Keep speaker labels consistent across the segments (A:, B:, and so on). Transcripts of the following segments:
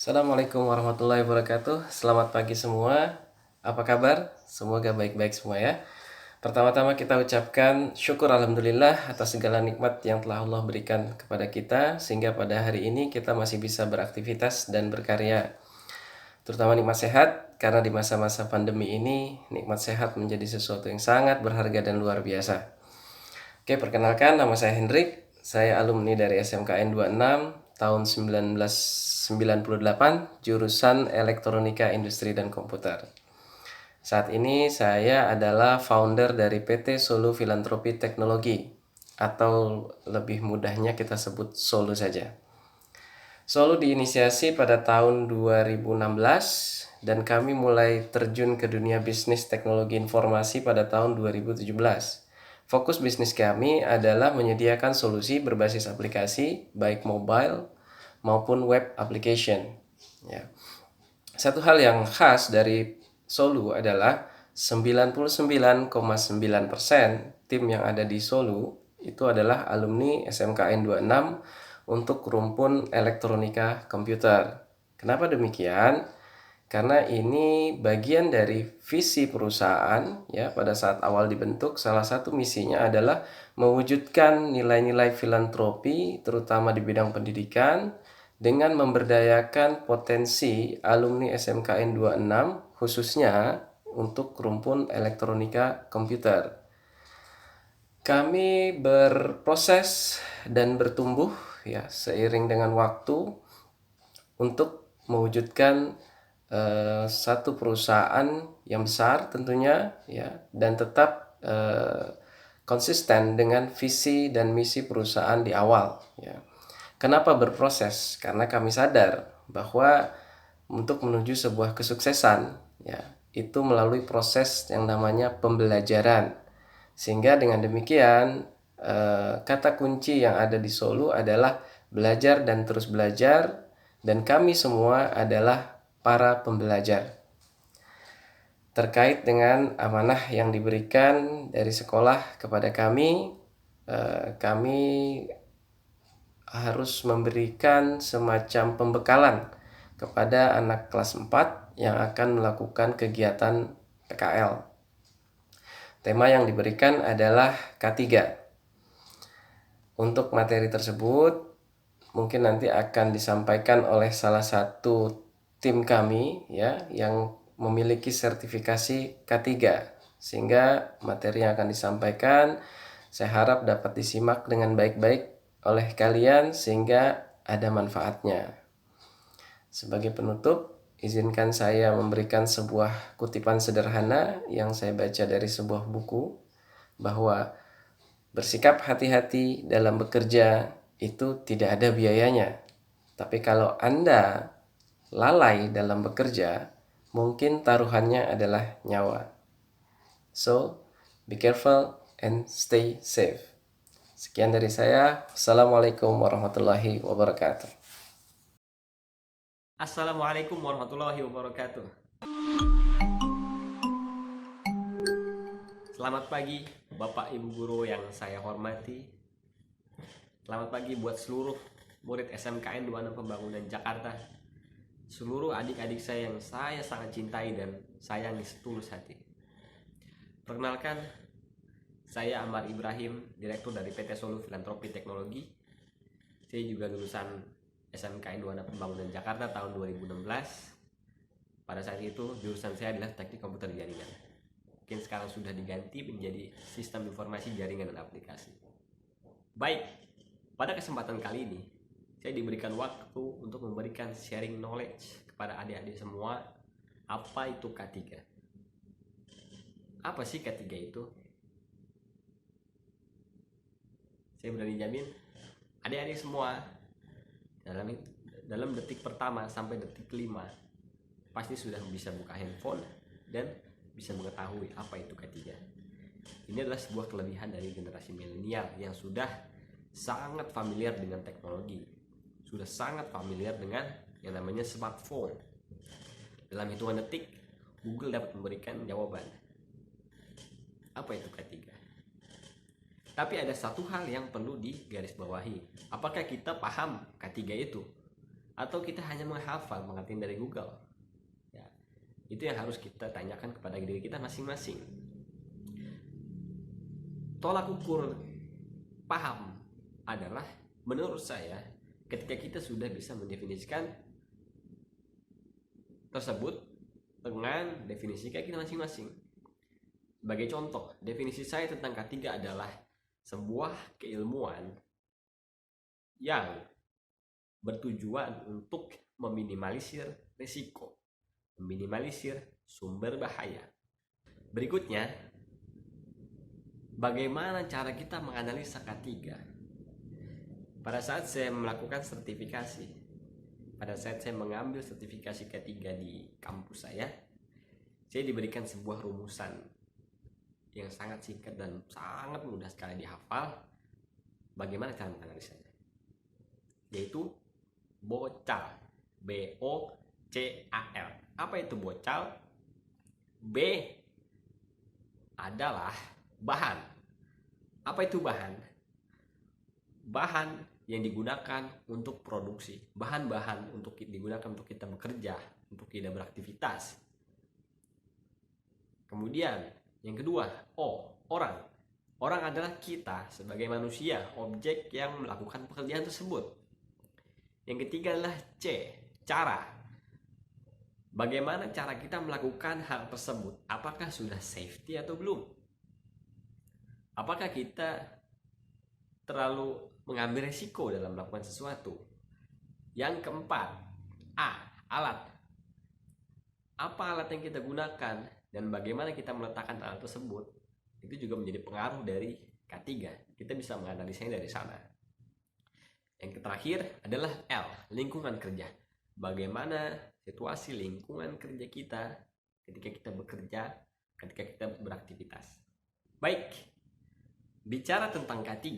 A: Assalamualaikum warahmatullahi wabarakatuh. Selamat pagi semua. Apa kabar? Semoga baik-baik semua ya. Pertama-tama kita ucapkan syukur alhamdulillah atas segala nikmat yang telah Allah berikan kepada kita sehingga pada hari ini kita masih bisa beraktivitas dan berkarya. Terutama nikmat sehat karena di masa-masa pandemi ini nikmat sehat menjadi sesuatu yang sangat berharga dan luar biasa. Oke, perkenalkan nama saya Hendrik. Saya alumni dari SMKN 26 tahun 1998, jurusan Elektronika Industri dan Komputer. Saat ini saya adalah founder dari PT Solo Filantropi Teknologi, atau lebih mudahnya kita sebut Solo saja. Solo diinisiasi pada tahun 2016 dan kami mulai terjun ke dunia bisnis teknologi informasi pada tahun 2017. Fokus bisnis kami adalah menyediakan solusi berbasis aplikasi, baik mobile maupun web application. Ya. Satu hal yang khas dari Solo adalah 99,9% tim yang ada di Solo itu adalah alumni SMKN 26 untuk rumpun elektronika komputer. Kenapa demikian? Karena ini bagian dari visi perusahaan ya. Pada saat awal dibentuk, salah satu misinya adalah mewujudkan nilai-nilai filantropi terutama di bidang pendidikan dengan memberdayakan potensi alumni SMKN 26 khususnya untuk rumpun elektronika komputer. Kami berproses dan bertumbuh ya seiring dengan waktu untuk mewujudkan satu perusahaan yang besar tentunya ya, dan tetap konsisten dengan visi dan misi perusahaan di awal ya. Kenapa berproses? Karena kami sadar bahwa untuk menuju sebuah kesuksesan ya, itu melalui proses yang namanya pembelajaran. Sehingga dengan demikian kata kunci yang ada di Solo adalah belajar dan terus belajar, dan kami semua adalah para pembelajar. Terkait dengan amanah yang diberikan dari sekolah kepada kami, kami harus memberikan semacam pembekalan kepada anak kelas 4 yang akan melakukan kegiatan PKL. Tema yang diberikan adalah K3. Untuk materi tersebut mungkin nanti akan disampaikan oleh salah satu tim kami ya yang memiliki sertifikasi K3, sehingga materi yang akan disampaikan saya harap dapat disimak dengan baik-baik oleh kalian sehingga ada manfaatnya. Sebagai penutup, izinkan saya memberikan sebuah kutipan sederhana yang saya baca dari sebuah buku, bahwa bersikap hati-hati dalam bekerja itu tidak ada biayanya. Tapi kalau Anda lalai dalam bekerja, mungkin taruhannya adalah nyawa. So, be careful and stay safe. Sekian dari saya. Assalamualaikum warahmatullahi wabarakatuh.
B: Assalamualaikum warahmatullahi wabarakatuh. Selamat pagi Bapak Ibu Guru yang saya hormati. Selamat pagi buat seluruh murid SMKN 26 Pembangunan Jakarta. Seluruh adik-adik saya yang saya sangat cintai dan sayangi setulus hati. Perkenalkan, saya Amar Ibrahim, Direktur dari PT Solo Filantropi Teknologi. Saya juga lulusan SMKN 26 Pembangunan Jakarta tahun 2016. Pada saat itu jurusan saya adalah Teknik Komputer Jaringan. Mungkin sekarang sudah diganti menjadi Sistem Informasi Jaringan dan Aplikasi. Baik, pada kesempatan kali ini saya diberikan waktu untuk memberikan sharing knowledge kepada adik-adik semua. Apa itu K3? Apa sih K3 itu? Saya berani jamin adik-adik semua dalam detik pertama sampai detik kelima pasti sudah bisa buka handphone dan bisa mengetahui apa itu K3. Ini adalah sebuah kelebihan dari generasi milenial yang sudah sangat familiar dengan teknologi, sudah sangat familiar dengan yang namanya smartphone. Dalam hitungan detik, Google dapat memberikan jawaban apa itu K3. Tapi ada satu hal yang perlu digarisbawahi. Apakah kita paham K3 itu? atau kita hanya menghafal pengertian dari Google? Ya, itu yang harus kita tanyakan kepada diri kita masing-masing. Tolak ukur paham adalah, menurut saya, ketika kita sudah bisa mendefinisikan tersebut dengan definisi kayak kita masing-masing. Sebagai contoh, definisi saya tentang K3 adalah sebuah keilmuan yang bertujuan untuk meminimalisir risiko, meminimalisir sumber bahaya. Berikutnya, bagaimana cara kita menganalisa K3? Pada saat saya melakukan sertifikasi, pada saat saya mengambil sertifikasi K3 di kampus saya diberikan sebuah rumusan yang sangat singkat dan sangat mudah sekali dihafal. Bagaimana cara menganalisanya? Yaitu BOCAL. B-O-C-A-L. Apa itu BOCAL? B adalah bahan. Apa itu bahan? Bahan yang digunakan untuk produksi. Bahan-bahan untuk digunakan untuk kita bekerja, untuk kita beraktivitas. Kemudian yang kedua, orang. Orang adalah kita sebagai manusia, objek yang melakukan pekerjaan tersebut. Yang ketiga adalah C, cara. Bagaimana cara kita melakukan hal tersebut? Apakah sudah safety atau belum? Apakah kita terlalu mengambil risiko dalam melakukan sesuatu? Yang keempat, A, alat. Apa alat yang kita gunakan dan bagaimana kita meletakkan alat tersebut? Itu juga menjadi pengaruh dari K3. Kita bisa menganalisanya dari sana. Yang terakhir adalah L, lingkungan kerja. Bagaimana situasi lingkungan kerja kita ketika kita bekerja, ketika kita beraktivitas. Baik, bicara tentang K3,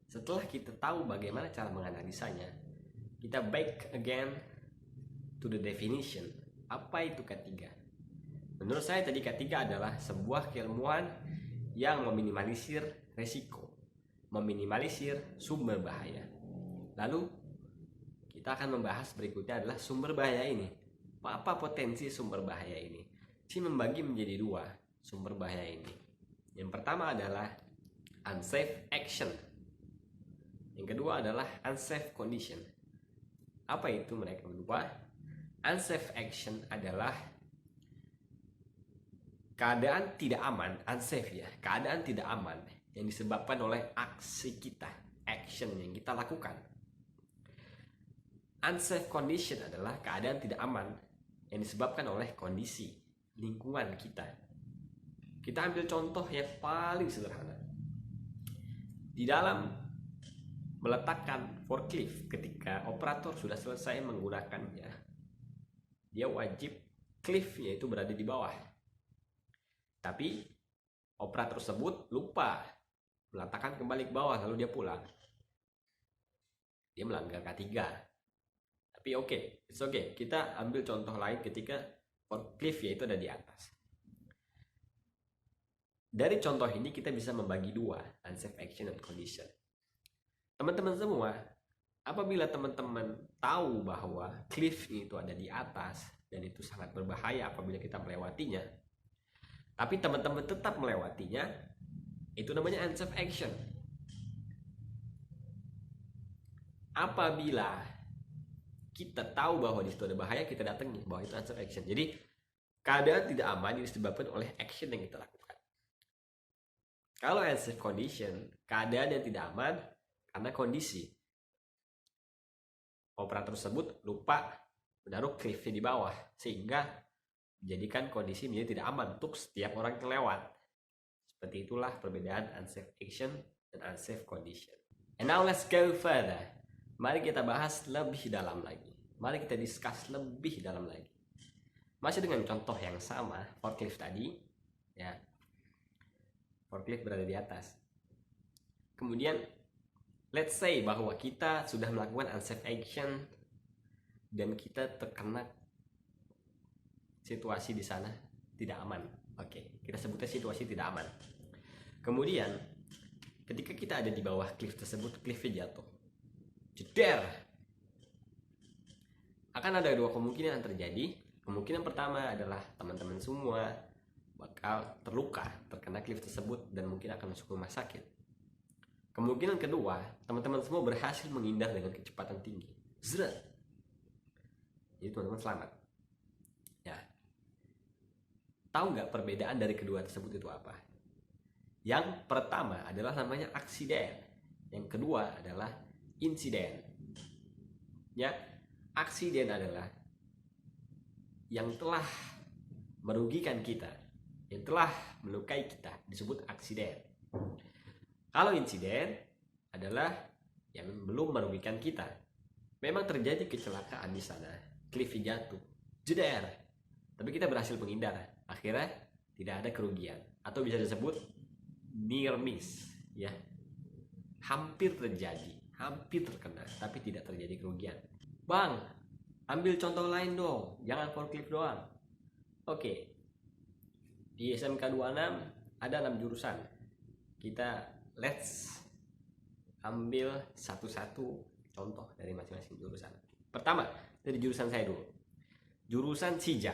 B: setelah kita tahu bagaimana cara menganalisanya, kita back again to the definition. Apa itu K3? Menurut saya tadi K3 adalah sebuah keilmuan yang meminimalisir resiko, meminimalisir sumber bahaya. Lalu kita akan membahas berikutnya adalah sumber bahaya ini. Apa potensi sumber bahaya ini? Saya membagi menjadi dua sumber bahaya ini. Yang pertama adalah unsafe action. Yang kedua adalah unsafe condition. Apa itu mereka berdua? Unsafe action adalah keadaan tidak aman, unsafe ya, keadaan tidak aman yang disebabkan oleh aksi kita, action yang kita lakukan. Unsafe condition adalah keadaan tidak aman yang disebabkan oleh kondisi lingkungan kita. Kita ambil contoh yang paling sederhana. Di dalam meletakkan forklift, ketika operator sudah selesai menggunakannya, dia wajib liftnya itu berada di bawah. Tapi operator tersebut lupa meletakkan kembali ke bawah, lalu dia pulang. Dia melanggar K3. Tapi it's okay. Kita ambil contoh lain ketika forklift yaitu ada di atas. Dari contoh ini kita bisa membagi dua, unsafe action dan condition. Teman-teman semua, apabila teman-teman tahu bahwa cliff itu ada di atas dan itu sangat berbahaya apabila kita melewatinya, tapi teman-teman tetap melewatinya, itu namanya unsafe action. Apabila kita tahu bahwa di situ ada bahaya, kita datangi, bahwa itu unsafe action. Jadi keadaan tidak aman disebabkan oleh action yang kita lakukan. Kalau unsafe condition, keadaan yang tidak aman karena kondisi. Operator tersebut lupa menaruh cliffnya di bawah, sehingga menjadikan kondisi menjadi tidak aman untuk setiap orang yang lewat. Seperti itulah perbedaan unsafe action dan unsafe condition. And now let's go further. Mari kita bahas lebih dalam lagi. Mari kita discuss lebih dalam lagi. Masih dengan contoh yang sama, forklift tadi, ya. Forklift berada di atas. Kemudian, let's say bahwa kita sudah melakukan unsafe action dan kita terkena situasi di sana tidak aman. Kita sebutnya situasi tidak aman. Kemudian, ketika kita ada di bawah cliff tersebut, cliffnya jatuh. Jeder. akan ada dua kemungkinan yang terjadi. Kemungkinan pertama adalah teman-teman semua bakal terluka terkena cliff tersebut dan mungkin akan masuk rumah sakit. Kemungkinan kedua, teman-teman semua berhasil menghindar dengan kecepatan tinggi. Zret. Jadi teman-teman selamat. Ya. Tahu nggak perbedaan dari kedua tersebut itu apa? Yang pertama adalah namanya aksiden. Yang kedua adalah insiden. Ya, aksiden adalah yang telah merugikan kita, yang telah melukai kita, disebut aksiden. Kalau insiden adalah yang belum merugikan kita. Memang terjadi kecelakaan di sana, cliff jatuh, jeder, tapi kita berhasil menghindar. Akhirnya tidak ada kerugian, atau bisa disebut near miss, ya. Hampir terjadi, hampir terkena, tapi tidak terjadi kerugian. Bang, ambil contoh lain dong, jangan forklift doang. Oke. Di SMK 26 ada 6 jurusan. Kita let's ambil satu-satu contoh dari masing-masing jurusan. Pertama, dari jurusan saya dulu. Jurusan SIJA,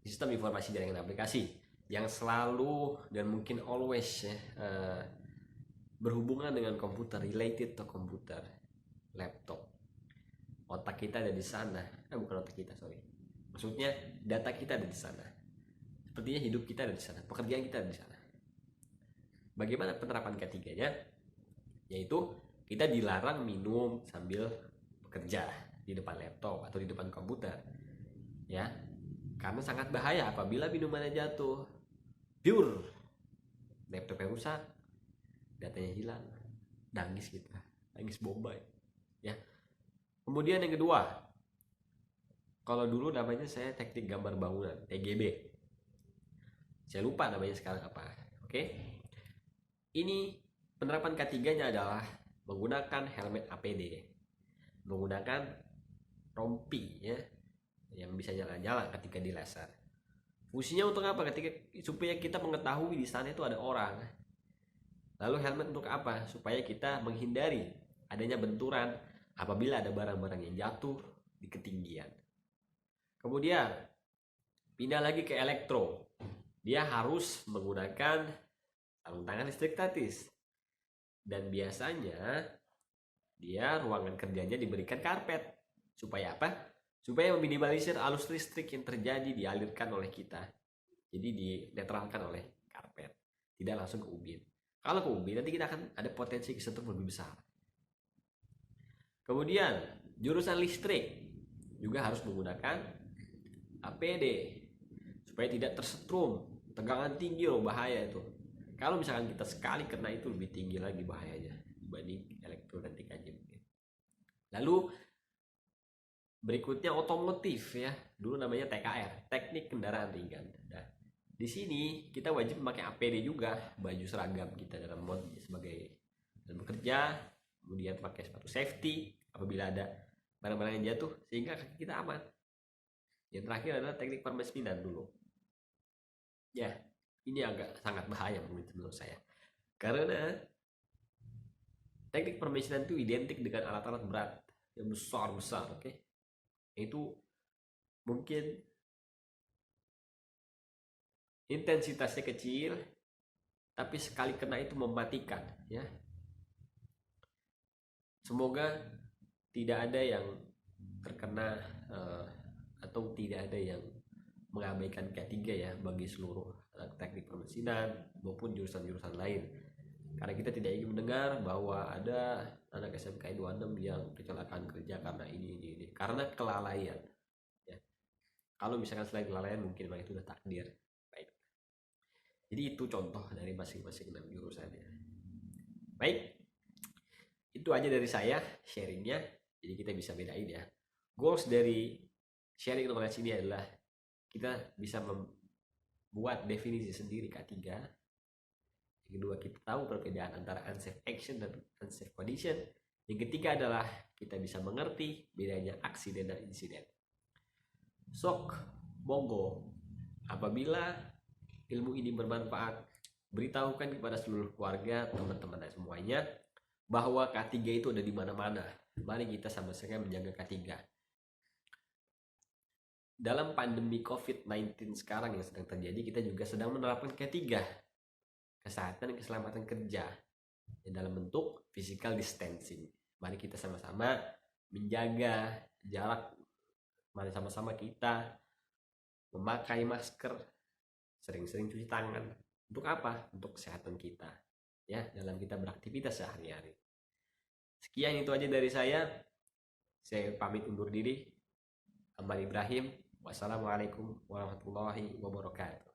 B: Sistem Informasi Jaringan Aplikasi, yang selalu dan mungkin always ya, berhubungan dengan komputer, related to komputer, laptop. Otak kita ada di sana. Bukan otak kita, sorry. Maksudnya data kita ada di sana. Sepertinya hidup kita ada di sana, pekerjaan kita ada di sana. Bagaimana penerapan ketiganya? Yaitu kita dilarang minum sambil bekerja di depan laptop atau di depan komputer. Ya. Karena sangat bahaya apabila minumannya jatuh. Pure. Laptopnya rusak, datanya hilang, nangis kita, nangis bombay. Ya. Kemudian yang kedua, kalau dulu namanya saya teknik gambar bangunan, TGB. Saya lupa namanya sekarang apa. Oke. Ini penerapan ketiganya adalah menggunakan helmet APD, menggunakan rompi ya, yang bisa nyala-nyala ketika di laser. Fungsinya untuk apa? Supaya kita mengetahui di sana itu ada orang. Lalu helmet untuk apa? Supaya kita menghindari adanya benturan apabila ada barang-barang yang jatuh di ketinggian. Kemudian pindah lagi ke elektro. Dia harus menggunakan sarung tangan listrik statis. Dan biasanya dia ruangan kerjanya diberikan karpet. Supaya apa? Supaya meminimalisir arus listrik yang terjadi dialirkan oleh kita. Jadi dinetralkan oleh karpet. Tidak langsung ke ubin. Kalau ke ubin nanti kita akan ada potensi kesetrum lebih besar. Kemudian jurusan listrik juga harus menggunakan APD supaya tidak tersetrum. Tegangan tinggi loh, bahaya itu. Kalau misalkan kita sekali kena itu lebih tinggi lagi bahayanya dibanding elektro dan TKJ. Lalu berikutnya otomotif ya, dulu namanya TKR, teknik kendaraan ringan. Nah, di sini kita wajib memakai APD juga, baju seragam kita dalam mode sebagai dalam bekerja, kemudian pakai sepatu safety apabila ada barang-barang yang jatuh sehingga kaki kita aman. Yang terakhir adalah teknik permesinan dulu. Ya, ini agak sangat bahaya menurut saya. Karena teknik permesinan itu identik dengan alat-alat berat yang besar-besar, oke? Itu mungkin intensitasnya kecil, tapi sekali kena itu mematikan, ya. Semoga tidak ada yang terkena atau tidak ada yang mengabaikan K3 ya bagi seluruh teknik permesinan maupun jurusan-jurusan lain. Karena kita tidak ingin mendengar bahwa ada anak SMK 26 yang kecelakaan kerja karena ini. Karena kelalaian. Ya. Kalau misalkan selain kelalaian mungkin memang itu udah takdir. Baik. Jadi itu contoh dari masing-masing 6 jurusannya. Baik. Itu aja dari saya sharingnya. Jadi kita bisa bedain ya. Goals dari sharing knowledge ini adalah kita bisa membuat definisi sendiri K3. Yang kedua, kita tahu perbedaan antara unsafe action dan unsafe condition. Yang ketiga adalah kita bisa mengerti bedanya aksiden dan insiden. Sok, monggo, apabila ilmu ini bermanfaat, beritahukan kepada seluruh keluarga, teman-teman dan semuanya bahwa K3 itu ada di mana-mana. Mari kita sama-sama menjaga K3. dalam pandemi COVID-19 sekarang yang sedang terjadi, kita juga sedang menerapkan ketiga, kesehatan dan keselamatan kerja dalam bentuk physical distancing. Mari kita sama-sama menjaga jarak, mari sama-sama kita memakai masker, sering-sering cuci tangan. Untuk apa? Untuk kesehatan kita, ya, dalam kita beraktivitas sehari-hari. Sekian itu aja dari saya. Saya pamit undur diri. Ahmad Ibrahim. Wassalamualaikum warahmatullahi wabarakatuh.